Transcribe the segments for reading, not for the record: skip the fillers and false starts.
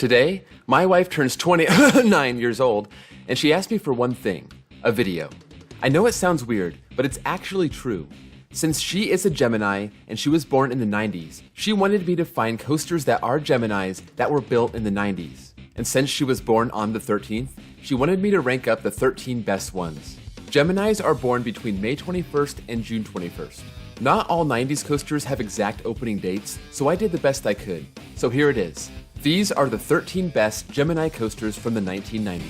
Today, my wife turns 29 years old, and she asked me for one thing, a video. I know it sounds weird, but it's actually true. Since she is a Gemini and she was born in the 90s, she wanted me to find coasters that are Geminis that were built in the 90s. And since she was born on the 13th, she wanted me to rank up the 13 best ones. Geminis are born between May 21st and June 21st. Not all 90s coasters have exact opening dates, so I did the best I could. So here it is. These are the 13 best Gemini coasters from the 1990s.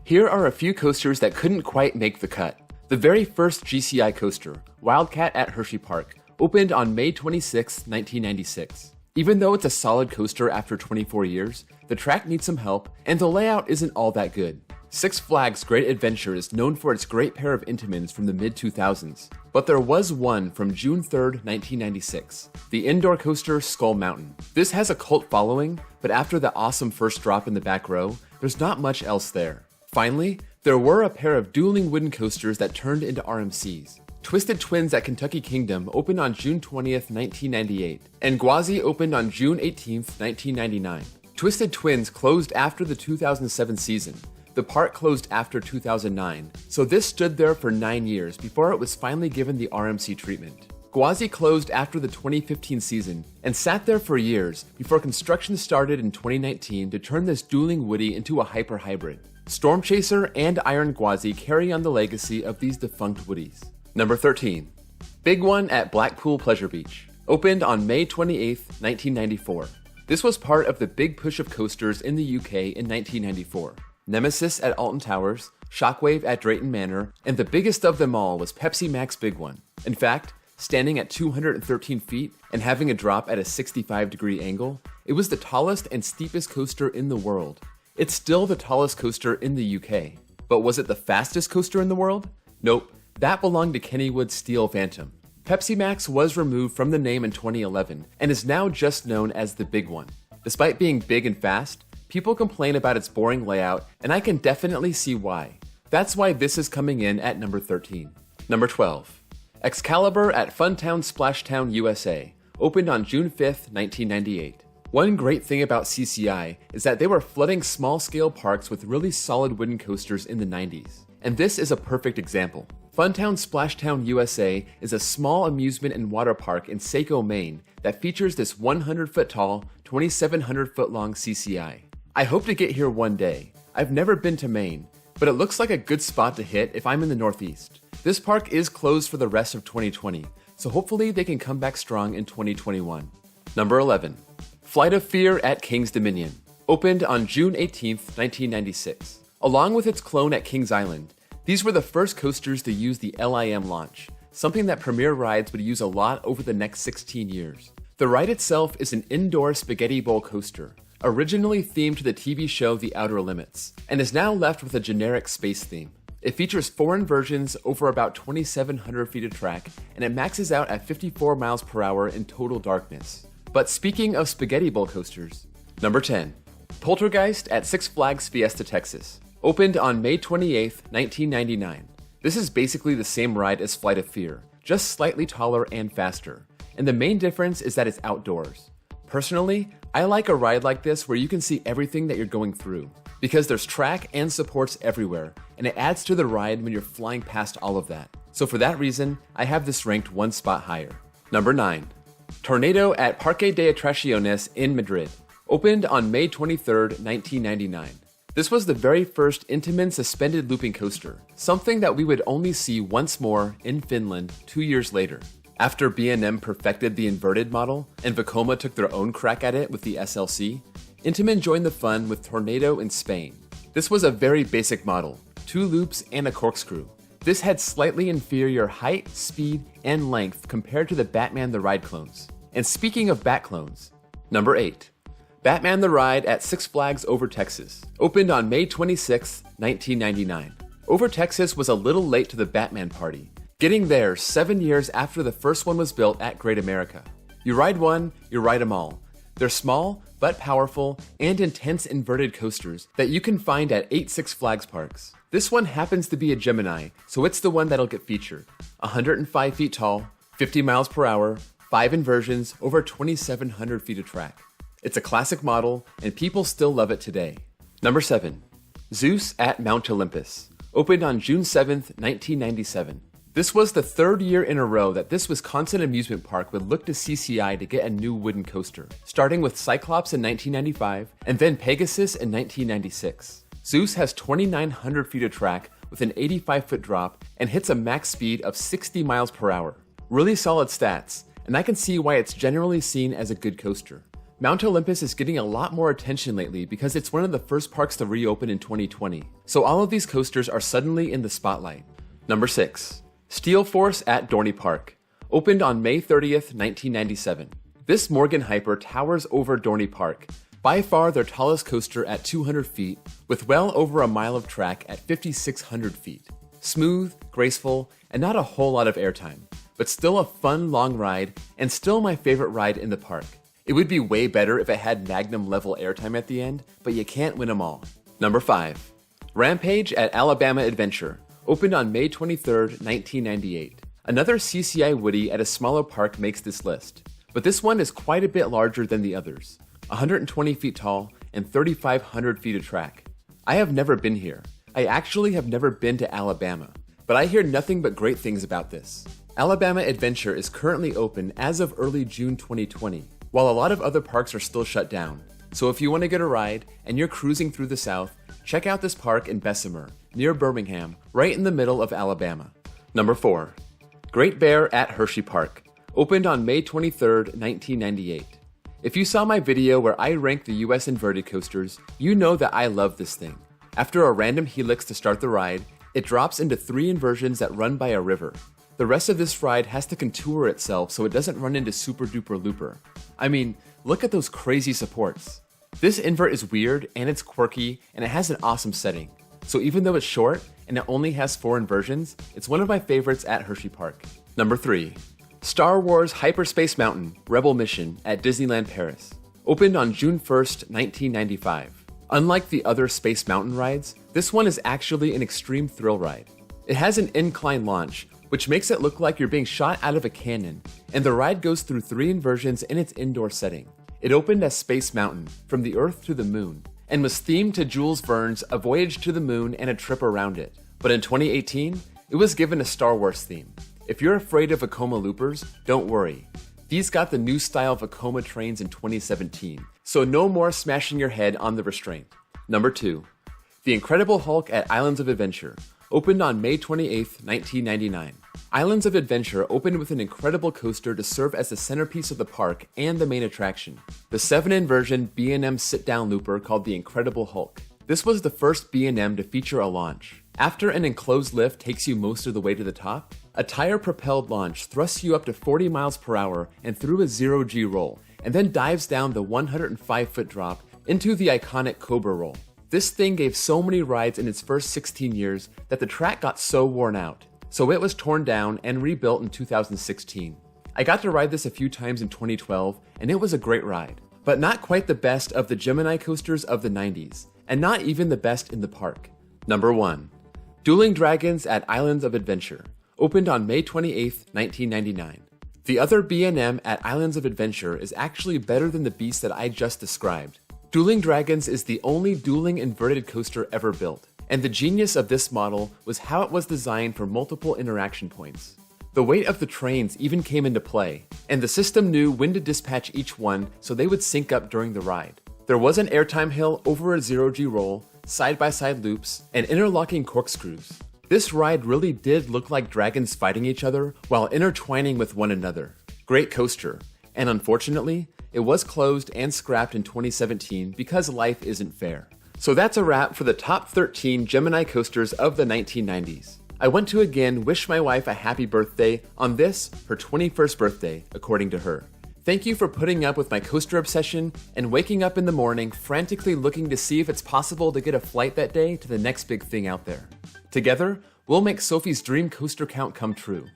Here are a few coasters that couldn't quite make the cut. The very first GCI coaster, Wildcat at Hershey Park, opened on May 26, 1996. Even though it's a solid coaster after 24 years, the track needs some help, and the layout isn't all that good. Six Flags Great Adventure is known for its great pair of Intamins from the mid-2000s, but there was one from June 3, 1996, the indoor coaster Skull Mountain. This has a cult following, but after the awesome first drop in the back row, there's not much else there. Finally, there were a pair of dueling wooden coasters that turned into RMCs. Twisted Twins at Kentucky Kingdom opened on June 20th, 1998, and Gwazi opened on June 18th, 1999. Twisted Twins closed after the 2007 season. The park closed after 2009, so this stood there for 9 years before it was finally given the RMC treatment. Gwazi closed after the 2015 season and sat there for years before construction started in 2019 to turn this dueling Woody into a hyper hybrid. Storm Chaser and Iron Gwazi carry on the legacy of these defunct Woodies. Number 13. Big One at Blackpool Pleasure Beach. Opened on May 28, 1994. This was part of the big push of coasters in the UK in 1994. Nemesis at Alton Towers, Shockwave at Drayton Manor, and the biggest of them all was Pepsi Max Big One. In fact, standing at 213 feet and having a drop at a 65-degree angle, it was the tallest and steepest coaster in the world. It's still the tallest coaster in the UK. But was it the fastest coaster in the world? Nope, that belonged to Kennywood's Steel Phantom. Pepsi Max was removed from the name in 2011 and is now just known as the Big One. Despite being big and fast, people complain about its boring layout, and I can definitely see why. That's why this is coming in at number 13. Number 12. Excalibur at Funtown Splashtown, USA. Opened on June 5th, 1998. One great thing about CCI is that they were flooding small-scale parks with really solid wooden coasters in the 90s. And this is a perfect example. Funtown Splashtown USA is a small amusement and water park in Saco, Maine that features this 100-foot-tall, 2,700-foot-long CCI. I hope to get here one day. I've never been to Maine, but it looks like a good spot to hit if I'm in the Northeast. This park is closed for the rest of 2020, so hopefully they can come back strong in 2021. Number 11. Flight of Fear at King's Dominion. Opened on June 18, 1996. Along with its clone at Kings Island, these were the first coasters to use the LIM launch, something that Premier Rides would use a lot over the next 16 years. The ride itself is an indoor spaghetti bowl coaster, originally themed to the TV show The Outer Limits, and is now left with a generic space theme. It features 4 inversions over about 2,700 feet of track, and it maxes out at 54 miles per hour in total darkness. But speaking of spaghetti bowl coasters, number 10. Poltergeist at Six Flags Fiesta Texas. Opened on May 28, 1999. This is basically the same ride as Flight of Fear, just slightly taller and faster. And the main difference is that it's outdoors. Personally, I like a ride like this where you can see everything that you're going through, because there's track and supports everywhere, and it adds to the ride when you're flying past all of that. So for that reason, I have this ranked one spot higher. Number 9. Tornado at Parque de Atracciones in Madrid. Opened on May 23, 1999. This was the very first Intamin suspended looping coaster, something that we would only see once more in Finland 2 years later. After B&M perfected the inverted model, and Vekoma took their own crack at it with the SLC, Intamin joined the fun with Tornado in Spain. This was a very basic model, 2 loops and a corkscrew. This had slightly inferior height, speed, and length compared to the Batman the Ride clones. And speaking of Bat clones, number 8. Batman the Ride at Six Flags Over Texas. Opened on May 26, 1999. Over Texas was a little late to the Batman party. Getting there 7 years after the first one was built at Great America. You ride one, you ride them all. They're small, but powerful, and intense inverted coasters that you can find at 8 Six Flags parks. This one happens to be a Gemini, so it's the one that'll get featured. 105 feet tall, 50 miles per hour, 5 inversions, over 2,700 feet of track. It's a classic model, and people still love it today. Number 7. Zeus at Mount Olympus. Opened on June 7th, 1997. This was the third year in a row that this Wisconsin amusement park would look to CCI to get a new wooden coaster, starting with Cyclops in 1995 and then Pegasus in 1996. Zeus has 2,900 feet of track with an 85-foot drop and hits a max speed of 60 miles per hour. Really solid stats, and I can see why it's generally seen as a good coaster. Mount Olympus is getting a lot more attention lately because it's one of the first parks to reopen in 2020, so all of these coasters are suddenly in the spotlight. Number 6. Steel Force at Dorney Park. Opened on May 30th, 1997. This Morgan Hyper towers over Dorney Park, by far their tallest coaster at 200 feet, with well over a mile of track at 5,600 feet. Smooth, graceful, and not a whole lot of airtime, but still a fun long ride and still my favorite ride in the park. It would be way better if it had Magnum level airtime at the end, but you can't win them all. Number 5. Rampage at Alabama Adventure. Opened on May 23rd, 1998. Another CCI Woody at a smaller park makes this list, but this one is quite a bit larger than the others. 120 feet tall and 3,500 feet of track. I have never been here. I actually have never been to Alabama, but I hear nothing but great things about this. Alabama Adventure is currently open as of early June 2020, while a lot of other parks are still shut down. So if you want to get a ride and you're cruising through the South, check out this park in Bessemer, near Birmingham, right in the middle of Alabama. Number 4. Great Bear at Hershey Park. Opened on May 23rd, 1998. If you saw my video where I ranked the US inverted coasters, you know that I love this thing. After a random helix to start the ride, it drops into 3 inversions that run by a river. The rest of this ride has to contour itself so it doesn't run into super duper looper. I mean, look at those crazy supports. This invert is weird and it's quirky and it has an awesome setting. So even though it's short and it only has 4 inversions, it's one of my favorites at Hershey Park. Number 3. Star Wars Hyperspace Mountain Rebel Mission at Disneyland Paris. Opened on June 1st, 1995. Unlike the other Space Mountain rides, this one is actually an extreme thrill ride. It has an incline launch, which makes it look like you're being shot out of a cannon, and the ride goes through 3 inversions in its indoor setting. It opened as Space Mountain, from the Earth to the Moon, and was themed to Jules Verne's A Voyage to the Moon and a Trip Around It. But in 2018, it was given a Star Wars theme. If you're afraid of Vekoma loopers, don't worry. These got the new style Vekoma trains in 2017, so no more smashing your head on the restraint. Number 2. The Incredible Hulk at Islands of Adventure. Opened on May 28th, 1999. Islands of Adventure opened with an incredible coaster to serve as the centerpiece of the park and the main attraction. The 7-inversion B&M sit-down looper called the Incredible Hulk. This was the first B&M to feature a launch. After an enclosed lift takes you most of the way to the top, a tire-propelled launch thrusts you up to 40 miles per hour and through a 0G roll, and then dives down the 105-foot drop into the iconic Cobra roll. This thing gave so many rides in its first 16 years that the track got so worn out, so it was torn down and rebuilt in 2016. I got to ride this a few times in 2012, and it was a great ride, but not quite the best of the Gemini coasters of the 90s, and not even the best in the park. Number 1. Dueling Dragons at Islands of Adventure. Opened on May 28th, 1999. The other B&M at Islands of Adventure is actually better than the beast that I just described. Dueling Dragons is the only dueling inverted coaster ever built, and the genius of this model was how it was designed for multiple interaction points. The weight of the trains even came into play, and the system knew when to dispatch each one so they would sync up during the ride. There was an airtime hill over a 0G roll, side-by-side loops, and interlocking corkscrews. This ride really did look like dragons fighting each other while intertwining with one another. Great coaster, and unfortunately, it was closed and scrapped in 2017 because life isn't fair. So that's a wrap for the top 13 Gemini coasters of the 1990s. I want to again wish my wife a happy birthday on this, her 21st birthday, according to her. Thank you for putting up with my coaster obsession and waking up in the morning frantically looking to see if it's possible to get a flight that day to the next big thing out there. Together, we'll We'll make Sophie's dream coaster count come true.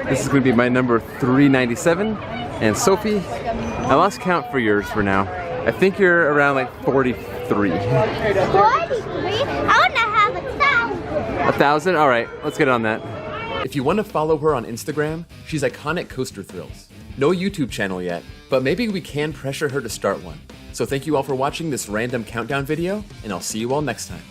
This is going to be my number 397. And Sophie, I lost count for yours for now. I think you're around like 43. 43? I want to have 1,000. 1,000? All right, let's get on that. If you want to follow her on Instagram, she's Iconic Coaster Thrills. No YouTube channel yet, but maybe we can pressure her to start one. So thank you all for watching this random countdown video, and I'll see you all next time.